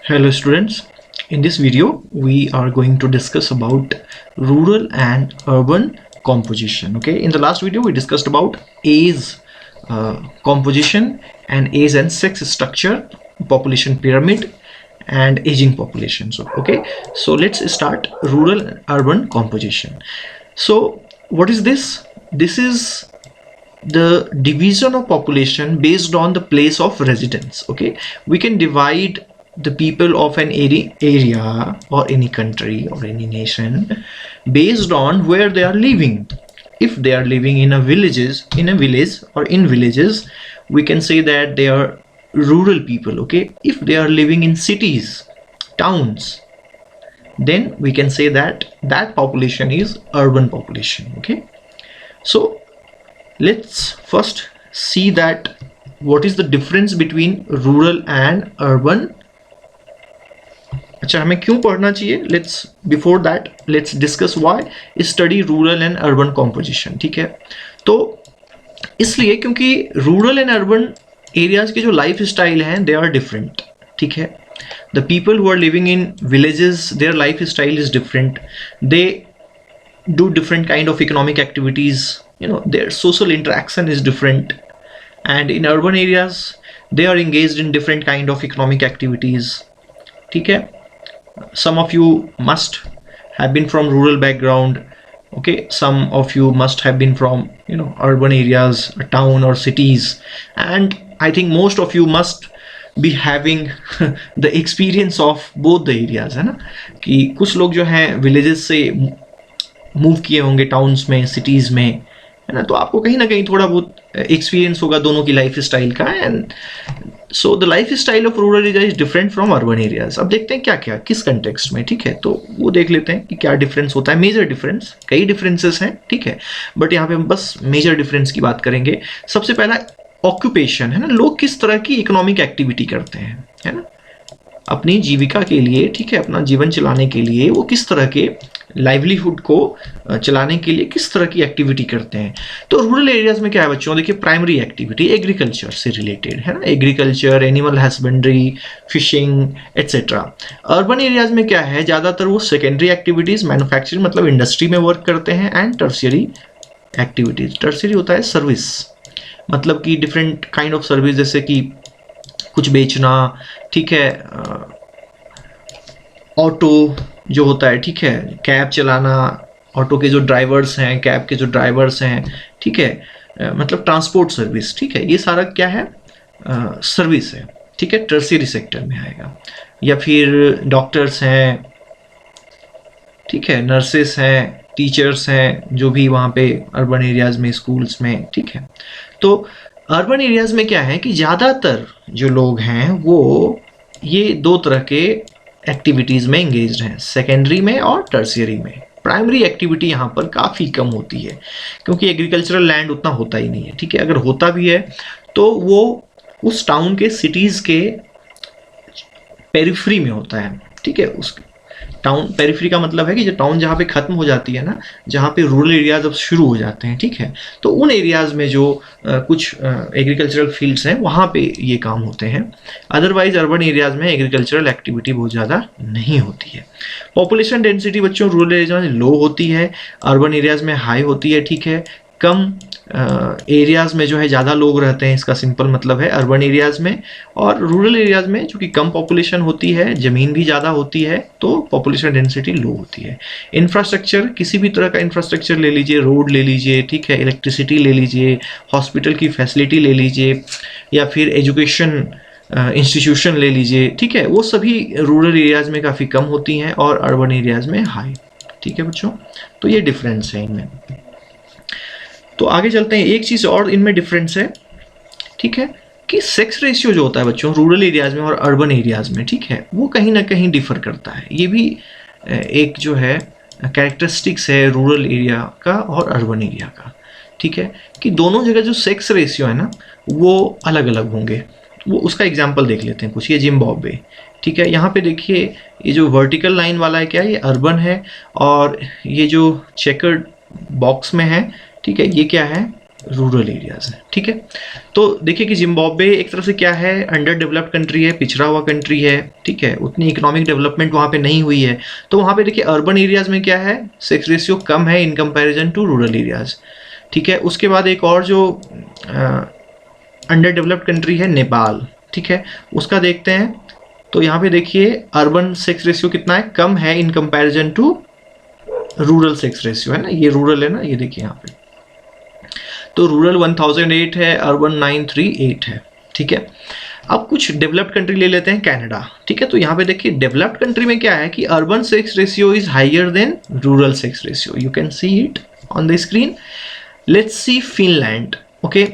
Hello students, in this video we are going to discuss about rural and urban composition. Okay, in the last video we discussed about age composition and age and sex structure, population pyramid and aging population. So let's start rural and urban composition. So what is this? This is the division of population based on the place of residence. Okay, we can divide the people of an area or any country or any nation based on where they are living. If they are living in a village or in villages, we can say that they are rural people. Okay, if they are living in cities, towns, then we can say that that population is urban population. Okay, so let's first see that what is the difference between rural and urban. अच्छा, हमें क्यों पढ़ना चाहिए? Before that let's discuss why study rural and urban composition. ठीक है, तो इसलिए क्योंकि रूरल एंड अर्बन एरियाज के जो लाइफ स्टाइल हैं दे आर डिफरेंट. ठीक है, the people who are living in villages, their life style is different. They do different kind of economic activities, their social interaction is different. And in urban areas they are engaged in different kind of economic activities. ठीक है, some of you must have been from rural background. Okay, some of you must have been from urban areas, a town or cities, and I think most of you must be having the experience of both the areas. है ना, कि कुछ लोग जो हैं villages से move किए होंगे टाउन्स में, सिटीज़ में, है ना, तो आपको कहीं ना कहीं थोड़ा बहुत एक्सपीरियंस होगा दोनों की लाइफ स्टाइल का. And so the life style of rural area is different from urban areas. अब देखते हैं क्या क्या किस कंटेक्स्ट में. ठीक है, तो वो देख लेते हैं कि क्या डिफरेंस होता है. मेजर डिफरेंस, कई डिफरेंसेस हैं. ठीक है, बट यहाँ पे हम बस मेजर डिफरेंस की बात करेंगे. सबसे पहला ऑक्यूपेशन है ना, लोग किस तरह की इकोनॉमिक एक्टिविटी करते हैं, है ना, अपनी जीविका के लिए. ठीक है, अपना जीवन चलाने के लिए वो किस तरह के लाइवलीहुड को चलाने के लिए किस तरह की एक्टिविटी करते हैं. तो रूरल एरियाज में क्या है बच्चों, देखिए प्राइमरी एक्टिविटी एग्रीकल्चर से रिलेटेड है ना, agriculture, animal husbandry, fishing etcetera. Urban areas में क्या है, ज़्यादातर वो सेकेंडरी एक्टिविटीज, मैन्युफैक्चरिंग मतलब इंडस्ट्री में वर्क करते हैं, एंड टर्शियरी एक्टिविटीज. टर्शियरी होता है सर्विस, मतलब कि डिफरेंट काइंड ऑफ सर्विस, जैसे कि कुछ बेचना. ठीक है, ऑटो जो होता है, ठीक है, कैब चलाना, ऑटो के जो ड्राइवर्स हैं, कैब के जो ड्राइवर्स हैं, ठीक है, मतलब ट्रांसपोर्ट सर्विस. ठीक है, ये सारा क्या है, सर्विस है. ठीक है, टर्शियरी सेक्टर में आएगा. या फिर डॉक्टर्स हैं, ठीक है, नर्सेस हैं, टीचर्स हैं, जो भी वहाँ पे अर्बन एरियाज में स्कूल्स में. ठीक है, तो अर्बन एरियाज में क्या है कि ज़्यादातर जो लोग हैं वो ये दो तरह के एक्टिविटीज़ में इंगेज्ड हैं, सेकेंडरी में और टर्शियरी में. प्राइमरी एक्टिविटी यहाँ पर काफ़ी कम होती है, क्योंकि एग्रीकल्चरल लैंड उतना होता ही नहीं है. ठीक है, अगर होता भी है तो वो उस टाउन के, सिटीज़ के पेरिफ्री में होता है. ठीक है, उस टाउन पेरिफ्री का मतलब है कि जो टाउन जहाँ पे ख़त्म हो जाती है ना, जहाँ पे रूरल एरियाज अब शुरू हो जाते हैं. ठीक है, तो उन एरियाज में जो कुछ एग्रीकल्चरल फील्ड्स हैं वहाँ पे ये काम होते हैं. अदरवाइज अर्बन एरियाज में एग्रीकल्चरल एक्टिविटी बहुत ज़्यादा नहीं होती है. पॉपुलेशन डेंसिटी बच्चों रूरल एरियाज में लो होती है, अर्बन एरियाज में हाई होती है. ठीक है, कम एरियाज में जो है ज़्यादा लोग रहते हैं, इसका सिंपल मतलब है अर्बन एरियाज में. और रूरल एरियाज में चूँकि कम पॉपुलेशन होती है, ज़मीन भी ज़्यादा होती है, तो पॉपुलेशन डेंसिटी लो होती है. इंफ्रास्ट्रक्चर, किसी भी तरह का इंफ्रास्ट्रक्चर ले लीजिए, रोड ले लीजिए, ठीक है, इलेक्ट्रिसिटी ले लीजिए, हॉस्पिटल की फैसिलिटी ले लीजिए, या फिर एजुकेशन इंस्टीट्यूशन ले लीजिए. ठीक है, वो सभी रूरल एरियाज में काफ़ी कम होती हैं और अर्बन एरियाज में हाई. ठीक है बच्चों, तो ये डिफरेंस है इनमें. तो आगे चलते हैं. एक चीज़ और इनमें डिफरेंस है, ठीक है, कि सेक्स रेशियो जो होता है बच्चों रूरल एरियाज में और अर्बन एरियाज में, ठीक है, वो कहीं ना कहीं डिफर करता है. ये भी एक जो है कैरेक्टरिस्टिक्स है रूरल एरिया का और अर्बन एरिया का. ठीक है, कि दोनों जगह जो सेक्स रेशियो है ना वो अलग अलग होंगे. वो उसका एग्जाम्पल देख लेते हैं कुछ. ये जिम्बाब्वे. ठीक है, यहाँ पे देखिए ये जो वर्टिकल लाइन वाला है क्या है, ये अर्बन है, और ये जो चेकर्ड बॉक्स में है, ठीक है, ये क्या है, रूरल एरियाज हैं, ठीक है। तो देखिए कि जिम्बाब्वे एक तरफ से क्या है, अंडर डेवलप्ड कंट्री है, पिछड़ा हुआ कंट्री है, ठीक है, उतनी इकोनॉमिक डेवलपमेंट वहाँ पे नहीं हुई है। तो वहाँ पे देखिए अर्बन एरियाज में क्या है, सेक्स रेशियो कम है in comparison to rural areas, ठीक है। उसके बाद एक और जो अंडर डेवलप्ड कंट्री है नेपाल, ठीक है, उसका देखते हैं। तो यहाँ पे देखिए अर्बन सेक्स रेशियो कितना है, कम है in comparison to rural sex ratio, है ना, ये रूरल है ना, ये देखिए यहाँ पे। तो रूरल 1008 है, अर्बन 938 है, ठीक है। अब कुछ डेवलप्ड कंट्री ले लेते हैं, कनाडा, ठीक है। तो यहाँ पे देखिए डेवलप्ड कंट्री में क्या है कि urban sex ratio is higher than rural sex ratio, you can see it on the screen. Let's see Finland, okay.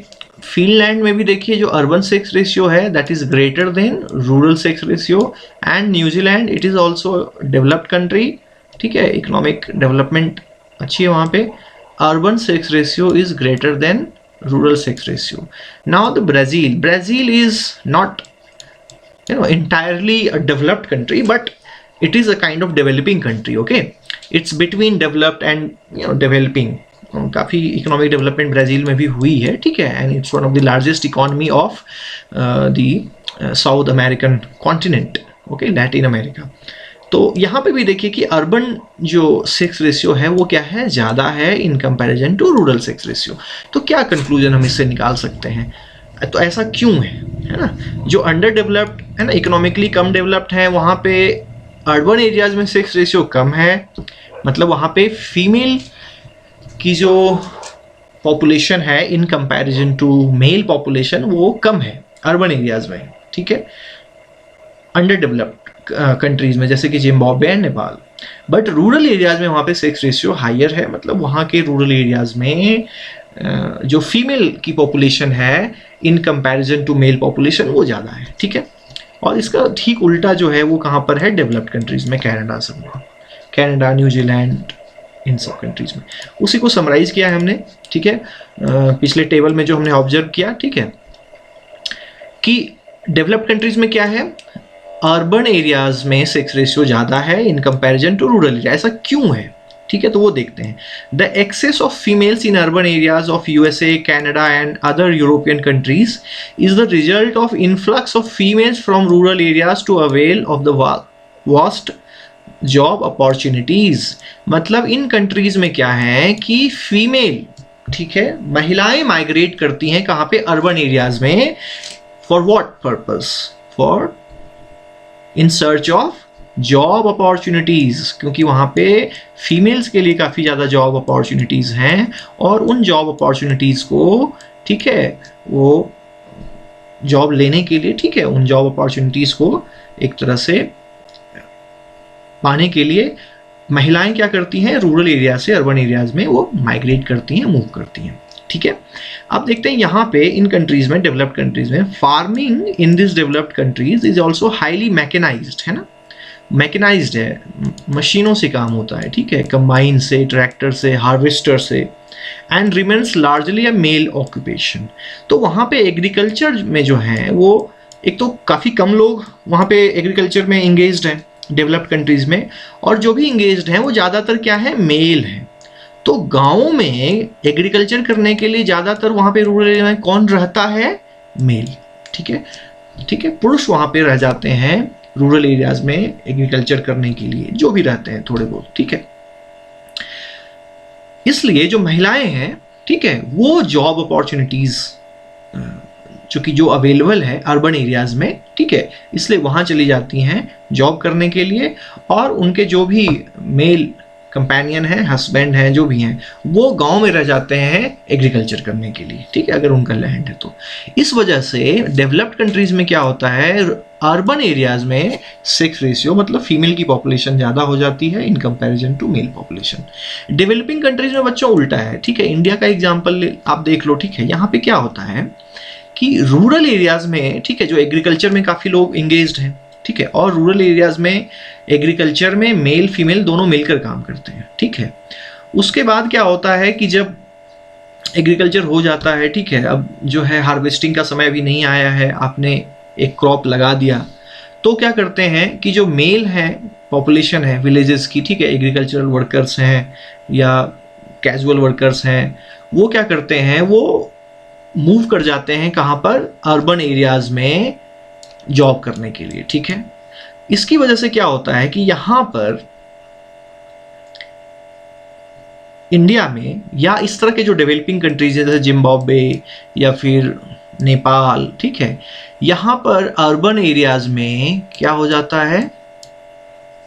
Finland में भी देखिए जो अर्बन सेक्स रेशियो है that is greater than rural sex ratio. And New Zealand, it is also developed country, ठीक है, economic development अच्छी है वहाँ पे। Urban sex ratio is greater than rural sex ratio. Now the Brazil is not, you know, entirely a developed country, but it is a kind of developing country, okay. It's between developed and, you know, developing. काफ़ी economic development Brazil में भी हुई है, ठीक है। And it's one of the largest economy of the south American continent, okay, Latin America. तो यहाँ पे भी देखिए कि अर्बन जो सेक्स रेशियो है वो क्या है, ज़्यादा है in comparison to rural sex ratio. तो क्या कंक्लूजन हम इससे निकाल सकते हैं, तो ऐसा क्यों है ना। जो अंडर डेवलप्ड है ना, इकोनॉमिकली कम डेवलप्ड है, वहाँ पे अर्बन एरियाज में सेक्स रेशियो कम है, मतलब वहाँ पे फीमेल की जो पॉपुलेशन है in comparison to male population वो कम है अर्बन एरियाज में, ठीक है, अंडर डेवलप्ड कंट्रीज में जैसे कि Zimbabwe and Nepal. But rural areas में वहाँ पे सेक्स रेशियो हायर है, मतलब वहाँ के रूरल एरियाज में जो फीमेल की पॉपुलेशन है in comparison to male population वो ज़्यादा है, ठीक है। और इसका ठीक उल्टा जो है वो कहाँ पर है, डेवलप्ड कंट्रीज में, कनाडा, न्यूजीलैंड, इन सब कंट्रीज में। उसी को समराइज किया है हमने, ठीक है, पिछले टेबल में जो हमने ऑब्जर्व किया, ठीक है, कि डेवलप्ड कंट्रीज में क्या है, अर्बन एरियाज में सेक्स रेशियो ज़्यादा है in comparison to rural area. ऐसा क्यों है, ठीक है, तो वो देखते हैं। The excess of females in urban areas of USA, Canada and other European countries is the result of influx of females from rural areas to avail of the vast job opportunities. मतलब इन countries में क्या है कि female, ठीक है, महिलाएं migrate करती हैं कहाँ पे, अर्बन एरियाज में। For what purpose, for in search of job opportunities, क्योंकि वहाँ पे फीमेल्स के लिए काफ़ी ज़्यादा जॉब अपॉर्चुनिटीज़ हैं और उन जॉब अपॉर्चुनिटीज़ को, ठीक है, वो जॉब लेने के लिए, ठीक है, उन जॉब अपॉर्चुनिटीज़ को एक तरह से पाने के लिए महिलाएं क्या करती हैं, रूरल एरिया से अर्बन एरियाज में वो माइग्रेट करती हैं, मूव करती हैं, ठीक है। अब देखते हैं यहाँ पे इन कंट्रीज में, डेवलप्ड कंट्रीज में, farming in this developed countries is also highly mechanised, है ना, मैकेनाइज्ड है, मशीनों से काम होता है, ठीक है, कंबाइन से, ट्रैक्टर से, हार्वेस्टर से, and remains largely a male occupation. तो वहाँ पे एग्रीकल्चर में जो है वो एक तो काफ़ी कम लोग वहाँ पे एग्रीकल्चर में इंगेज्ड हैं डेवलप्ड कंट्रीज में, और जो भी इंगेज्ड हैं वो ज़्यादातर क्या है, मेल हैं। तो गाँवों में एग्रीकल्चर करने के लिए ज़्यादातर वहाँ पे रूरल एरिया में कौन रहता है, मेल, ठीक है, ठीक है, पुरुष वहाँ पे रह जाते हैं रूरल एरियाज में एग्रीकल्चर करने के लिए, जो भी रहते हैं थोड़े बहुत, ठीक है। इसलिए जो महिलाएं हैं, ठीक है, वो जॉब अपॉर्चुनिटीज चूंकि जो अवेलेबल है अर्बन एरियाज में, ठीक है, इसलिए वहाँ चली जाती हैं जॉब करने के लिए, और उनके जो भी मेल कंपेनियन है, हस्बैंड हैं, जो भी हैं, वो गांव में रह जाते हैं एग्रीकल्चर करने के लिए, ठीक है, अगर उनका लैंड है तो। इस वजह से डेवलप्ड कंट्रीज में क्या होता है, अर्बन एरियाज में सेक्स रेशियो, मतलब फीमेल की पॉपुलेशन ज़्यादा हो जाती है in comparison to male population. Developing countries में बच्चों उल्टा है, ठीक है। इंडिया का एग्जाम्पल आप देख लो, ठीक है, यहाँ पे क्या होता है कि रूरल एरियाज में, ठीक है, जो एग्रीकल्चर में काफ़ी लोग इंगेज्ड हैं, ठीक है, और रूरल एरियाज में एग्रीकल्चर में मेल फीमेल दोनों मिलकर काम करते हैं, ठीक है। उसके बाद क्या होता है कि जब एग्रीकल्चर हो जाता है, ठीक है, अब जो है हार्वेस्टिंग का समय अभी नहीं आया है, आपने एक क्रॉप लगा दिया, तो क्या करते हैं कि जो मेल है पॉपुलेशन है विलेजेस की, ठीक है, एग्रीकल्चरल वर्कर्स हैं या कैजुअल वर्कर्स हैं, वो क्या करते हैं, वो मूव कर जाते हैं कहाँ पर, अर्बन एरियाज में जॉब करने के लिए, ठीक है। इसकी वजह से क्या होता है कि यहाँ पर इंडिया में या इस तरह के जो डेवलपिंग कंट्रीज है जैसे जिम्बाब्वे या फिर नेपाल, ठीक है, यहाँ पर अर्बन एरियाज में क्या हो जाता है,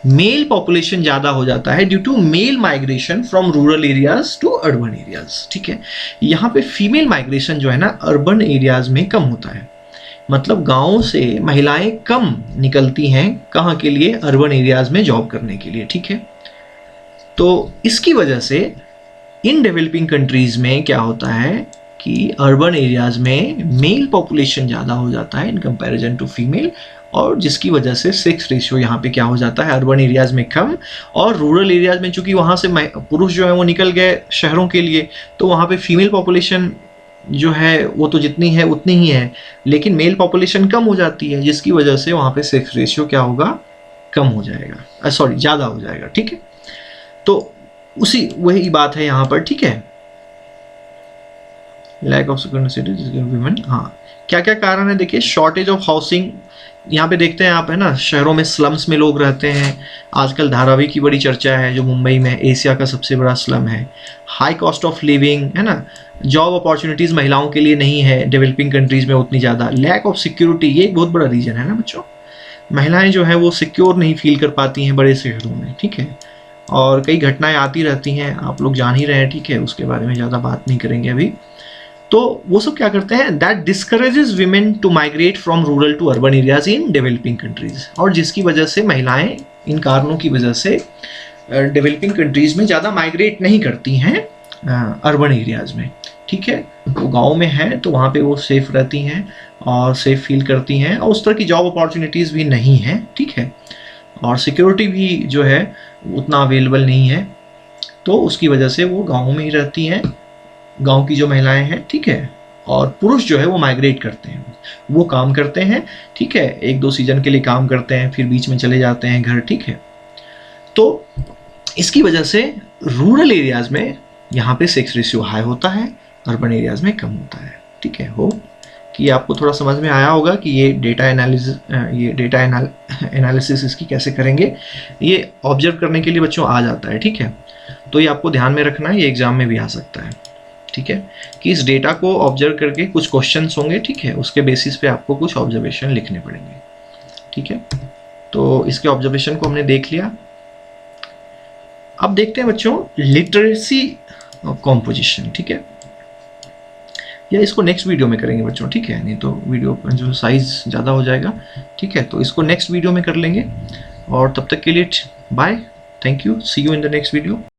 मेल पॉपुलेशन ज़्यादा हो जाता है due to male migration from rural areas to urban areas, ठीक है। यहाँ पे फीमेल माइग्रेशन जो है ना अर्बन एरियाज में कम होता है, मतलब गाँव से महिलाएं कम निकलती हैं कहाँ के लिए, अर्बन एरियाज में जॉब करने के लिए, ठीक है। तो इसकी वजह से इन डेवलपिंग कंट्रीज में क्या होता है कि अर्बन एरियाज में मेल पॉपुलेशन ज़्यादा हो जाता है इन कंपैरिजन टू फीमेल, और जिसकी वजह से सेक्स रेशियो यहाँ पे क्या हो जाता है, अर्बन एरियाज में कम, और रूरल एरियाज में चूंकि वहाँ से पुरुष जो है वो निकल गए शहरों के लिए, तो वहाँ पे फीमेल पॉपुलेशन जो है वो तो जितनी है उतनी ही है, लेकिन मेल पॉपुलेशन कम हो जाती है, जिसकी वजह से वहाँ पे सेक्स रेशियो क्या होगा, कम हो जाएगा, सॉरी ज़्यादा हो जाएगा, ठीक है। तो उसी वही बात है यहाँ पर, ठीक है। लैक ऑफ वुमेन, हाँ क्या क्या कारण है, देखिए शॉर्टेज ऑफ हाउसिंग, यहाँ पे देखते हैं आप, है ना, शहरों में स्लम्स में लोग रहते हैं, आजकल धारावी की बड़ी चर्चा है जो मुंबई में एशिया का सबसे बड़ा स्लम है। हाई कॉस्ट ऑफ लिविंग, है ना, जॉब अपॉर्चुनिटीज़ महिलाओं के लिए नहीं है डेवलपिंग कंट्रीज़ में उतनी ज़्यादा। लैक ऑफ सिक्योरिटी, ये एक बहुत बड़ा रीज़न है ना बच्चों, महिलाएं जो है वो सिक्योर नहीं फील कर पाती हैं बड़े शहरों में, ठीक है। और कई घटनाएं आती रहती हैं, आप लोग जान ही रहे हैं, ठीक है, उसके बारे में ज़्यादा बात नहीं करेंगे अभी। तो वो सब क्या करते हैं, that discourages women to migrate from rural to urban areas in developing countries, और जिसकी वजह से महिलाएं इन कारणों की वजह से डेवलपिंग कंट्रीज में ज़्यादा माइग्रेट नहीं करती हैं अर्बन एरियाज में, ठीक है। वो गाँव में है तो वहाँ पे वो सेफ रहती हैं और सेफ फील करती हैं, और उस तरह की जॉब अपॉर्चुनिटीज़ भी नहीं है, ठीक है, और सिक्योरिटी भी जो है उतना अवेलेबल नहीं है, तो उसकी वजह से वो गाँव में ही रहती हैं, गांव की जो महिलाएं हैं, ठीक है। और पुरुष जो है वो माइग्रेट करते हैं, वो काम करते हैं, ठीक है, 1-2 सीजन के लिए काम करते हैं, फिर बीच में चले जाते हैं घर, ठीक है। तो इसकी वजह से रूरल एरियाज में यहाँ पे सेक्स रेशियो हाई होता है, अर्बन एरियाज में कम होता है, ठीक है। हो कि आपको थोड़ा समझ में आया होगा कि ये डेटा एनालिसिस इसकी कैसे करेंगे, ये ऑब्जर्व करने के लिए बच्चों आ जाता है, ठीक है। तो ये आपको ध्यान में रखना है, ये एग्जाम में भी आ सकता है, ठीक है, कि इस डेटा को ऑब्जर्व करके कुछ क्वेश्चंस होंगे, ठीक है, उसके बेसिस पे आपको कुछ ऑब्जर्वेशन लिखने पड़ेंगे, ठीक है। तो इसके ऑब्जर्वेशन को हमने देख लिया। अब देखते हैं बच्चों लिटरेसी कॉम्पोजिशन, ठीक है, या इसको नेक्स्ट वीडियो में करेंगे बच्चों, ठीक है, नहीं तो वीडियो जो साइज ज़्यादा हो जाएगा, ठीक है। तो इसको नेक्स्ट वीडियो में कर लेंगे, और तब तक के लिए bye, thank you, see you in the next video.